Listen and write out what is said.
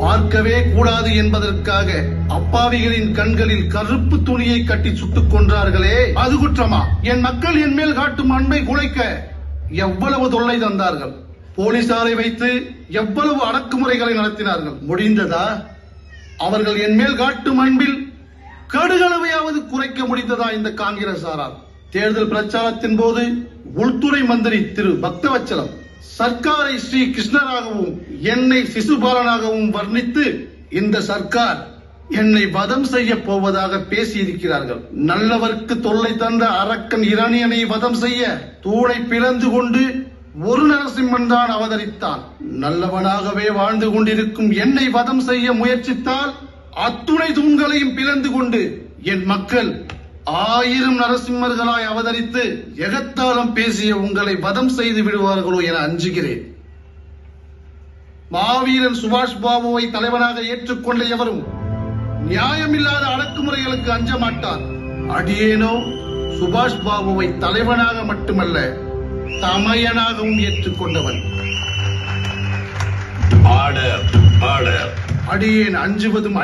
பார்க்கவே கூடாது என்பதற்காக அப்பாவிகளின் கண்களில் கருப்பு துணியை கட்டி சுட்டுக் கொன்றார்களே, அது குற்றமா? என் மக்கள் என் மேல் காட்டும் அன்பை குலைக்க எவ்வளவு தொல்லை தந்தார்கள். போலீசாரை வைத்து எவ்வளவு அடக்குமுறைகளை நடத்தினார்கள். முடிந்ததா? அவர்கள் என் மேல் காட்டும் அன்பில் கடுகளவையாவது குறைக்க முடிந்ததா இந்த காங்கிரசாரால்? தேர்தல் பிரச்சாரத்தின் போது உள்துறை மந்திரி திரு பக்தவச்சலம் சர்க்காரை ஸ்ரீ கிருஷ்ணராகவும் என்னை சிசுபாலனாகவும் வர்ணித்து இந்த சர்க்கார் என்னை வதம் செய்ய போவதாக பேசியிருக்கிறார்கள். நல்லவர்க்கு தொல்லை தந்த அரக்கன் இரணியனை வதம் செய்ய தூணை பிளந்து கொண்டு ஒரு நரசிம்மன் தான் அவதரித்தான். நல்லவனாகவே வாழ்ந்து கொண்டிருக்கும் என்னை வதம் செய்ய முயற்சித்தால் அத்துணை தூண்களையும் பிளந்து கொண்டு என் மக்கள் 1000 நரசிம்மர்களாய் அவதரித்து எகத்தாளம் பேசிய உங்களை வதம் செய்து விடுவார்களோ என அஞ்சுகிறேன். மாவீரன் சுபாஷ் பாபுவை தலைவனாக ஏற்றுக்கொண்ட எவரும் நியாயமில்லாத அடக்குமுறைகளுக்கு அஞ்ச மாட்டார். அடியேனோ சுபாஷ் பாபுவை தலைவனாக மட்டுமல்ல தமையனாகவும் ஏற்றுக்கொண்டவன். அடியேன் அஞ்சுவதும்